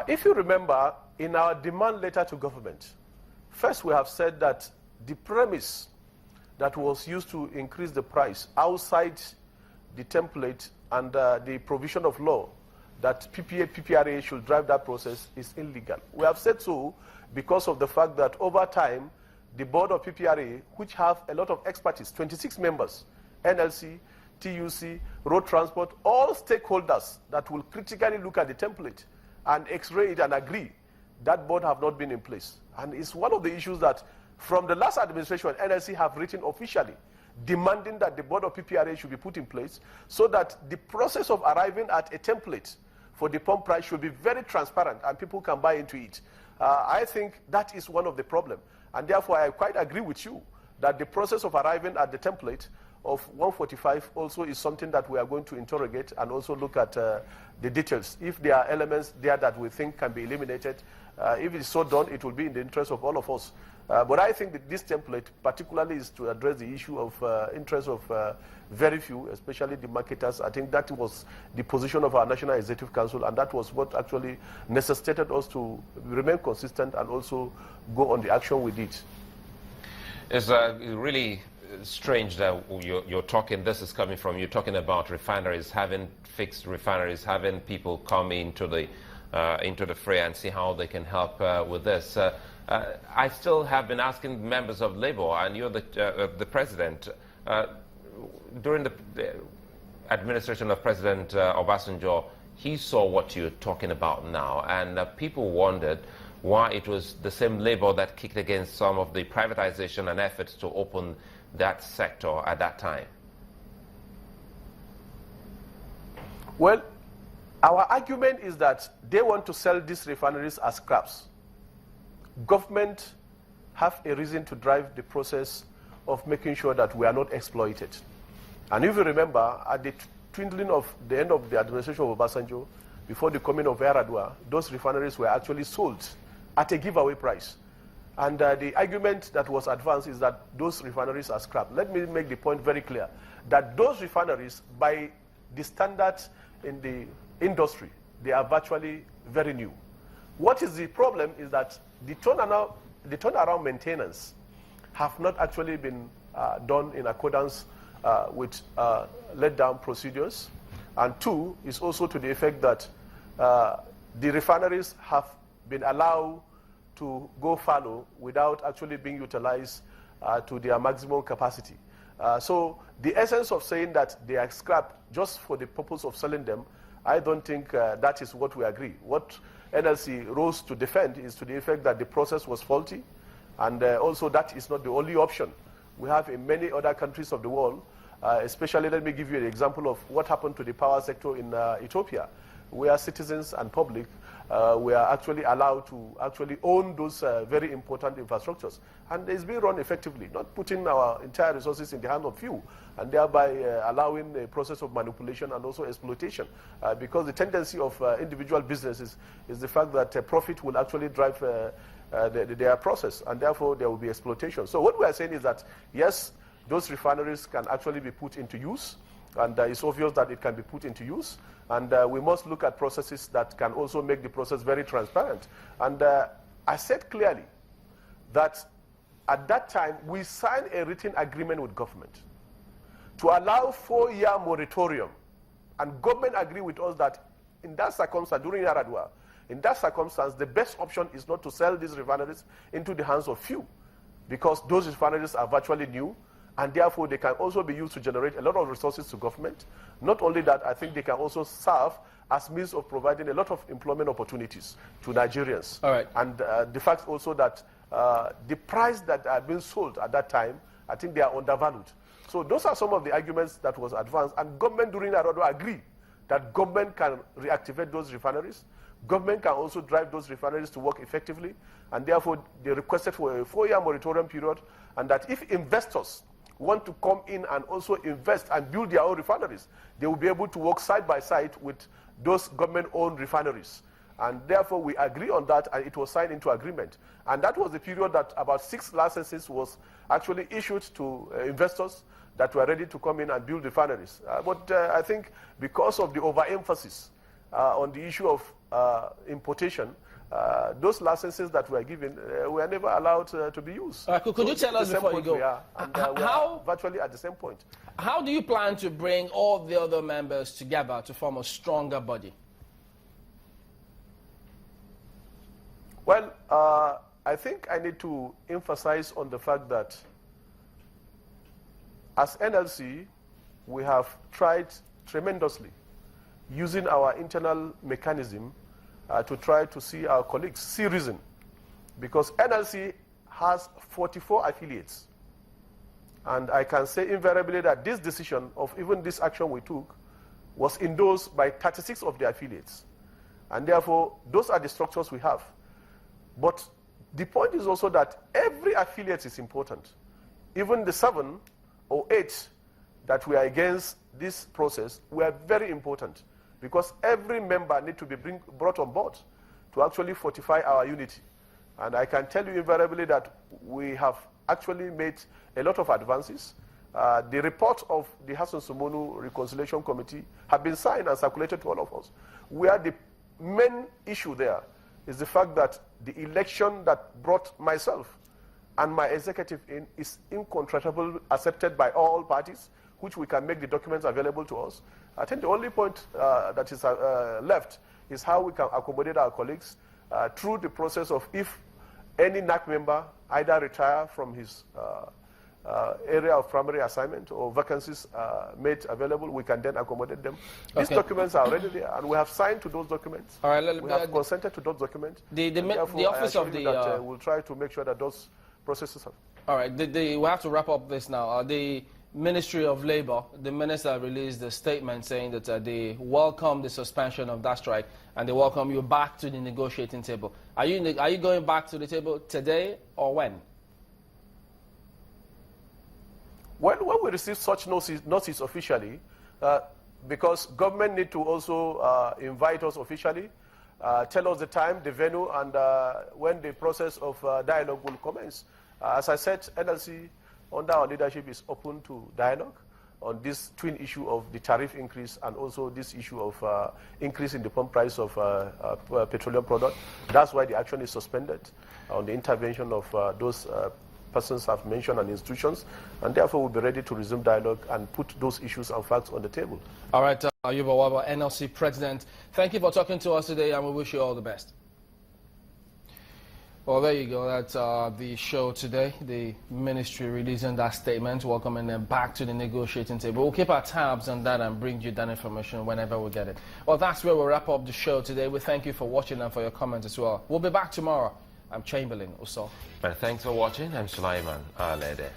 If you remember, in our demand letter to government, first we have said that the premise that was used to increase the price outside the template and the provision of law that PPA, PPRA should drive that process is illegal. We have said so because of the fact that over time, the board of PPRA, which have a lot of expertise, 26 members, NLC, TUC, road transport, all stakeholders that will critically look at the template and x-ray it and agree, that board have not been in place. And it's one of the issues that from the last administration, NLC have written officially demanding that the board of PPRA should be put in place so that the process of arriving at a template for the pump price should be very transparent and people can buy into it. I think that is one of the problems. And therefore, I quite agree with you that the process of arriving at the template of 145 also is something that we are going to interrogate and also look at the details. If there are elements there that we think can be eliminated, if it is so done, it will be in the interest of all of us. But I think that this template particularly is to address the issue of interest of very few, especially the marketers. I think that was the position of our National Executive Council, and that was what actually necessitated us to remain consistent and also go on the action we did. It's really strange that you're talking, this is coming from you talking about refineries, having fixed refineries, having people come into the fray and see how they can help with this. I still have been asking members of Labour, and you're the president, during the administration of President Obasanjo, he saw what you're talking about now, and people wondered why it was the same Labour that kicked against some of the privatization and efforts to open that sector at that time. Well, our argument is that they want to sell these refineries as scraps. Government have a reason to drive the process of making sure that we are not exploited. And if you remember, at the dwindling of the end of the administration of Obasanjo, before the coming of Yar'Adua, those refineries were actually sold at a giveaway price. And the argument that was advanced is that those refineries are scrap. Let me make the point very clear, that those refineries, by the standards in the industry, they are virtually very new. What is the problem is that the turnaround maintenance have not actually been done in accordance with let down procedures. And two is also to the effect that the refineries have been allowed to go fallow without actually being utilized to their maximum capacity. So the essence of saying that they are scrapped just for the purpose of selling them, I don't think that is what we agree. What NLC rose to defend is to the effect that the process was faulty, and also that is not the only option. We have in many other countries of the world, especially let me give you an example of what happened to the power sector in Ethiopia, where citizens and public were actually allowed to actually own those very important infrastructures. And it's being run effectively, not putting our entire resources in the hands of few, and thereby allowing a process of manipulation and also exploitation. Because the tendency of individual businesses is the fact that profit will actually drive their process, and therefore there will be exploitation. So what we are saying is that, yes, those refineries can actually be put into use, and it's obvious that it can be put into use. And we must look at processes that can also make the process very transparent. And I said clearly that at that time, we signed a written agreement with government to allow 4-year moratorium. And government agreed with us that in that circumstance, during Yar'Adua, in that circumstance, the best option is not to sell these refineries into the hands of few, because those refineries are virtually new, and therefore they can also be used to generate a lot of resources to government. Not only that, I think they can also serve as means of providing a lot of employment opportunities to Nigerians. All right. And the fact also that the price that are being sold at that time, I think they are undervalued. So those are some of the arguments that was advanced, and government during Yar'Adua agreed that government can reactivate those refineries. Government can also drive those refineries to work effectively, and therefore they requested for a 4-year moratorium period, and that if investors want to come in and also invest and build their own refineries, they will be able to work side by side with those government-owned refineries. And therefore, we agree on that, and it was signed into agreement. And that was the period that about 6 licenses was actually issued to investors that were ready to come in and build refineries. But I think because of the overemphasis on the issue of importation, those licenses that were given were never allowed to be used. Could you tell us before you go, we are virtually at the same point. How do you plan to bring all the other members together to form a stronger body? Well, I think I need to emphasize on the fact that as NLC, we have tried tremendously using our internal mechanism to try to see our colleagues, see reason. Because NLC has 44 affiliates. And I can say invariably that this decision of even this action we took was endorsed by 36 of the affiliates. And therefore, those are the structures we have. But the point is also that every affiliate is important. Even the 7 or 8 that we are against this process were very important, because every member needs to be brought on board to actually fortify our unity. And I can tell you invariably that we have actually made a lot of advances. The report of the Hassan Sumonu Reconciliation Committee have been signed and circulated to all of us, where the main issue there is the fact that the election that brought myself and my executive in is incontrovertibly accepted by all parties, which we can make the documents available to us. I think the only point that is left is how we can accommodate our colleagues through the process of, if any NAC member either retire from his area of primary assignment or vacancies made available, we can then accommodate them. These documents are already there, and we have signed to those documents. All right, we have consented to those documents. The office of the... we'll try to make sure that those processes have... All right, we have to wrap up this now. The Ministry of Labour, the minister released a statement saying that they welcome the suspension of that strike and they welcome you back to the negotiating table. Are you going back to the table today or when? When we receive such notice officially, because government need to also invite us officially, tell us the time, the venue, and when the process of dialogue will commence. As I said, NLC, under our leadership, is open to dialogue on this twin issue of the tariff increase and also this issue of increase in the pump price of petroleum product. That's why the action is suspended on the intervention of those persons I've mentioned and institutions, and therefore we'll be ready to resume dialogue and put those issues and facts on the table. All right, Ayuba Waba, NLC President, thank you for talking to us today, and we wish you all the best. Well, there you go. That's the show today. The ministry releasing that statement, welcoming them back to the negotiating table. We'll keep our tabs on that and bring you that information whenever we get it. Well, that's where we'll wrap up the show today. We thank you for watching and for your comments as well. We'll be back tomorrow. I'm Chamberlain Uso. And thanks for watching. I'm Sulaiman Alede.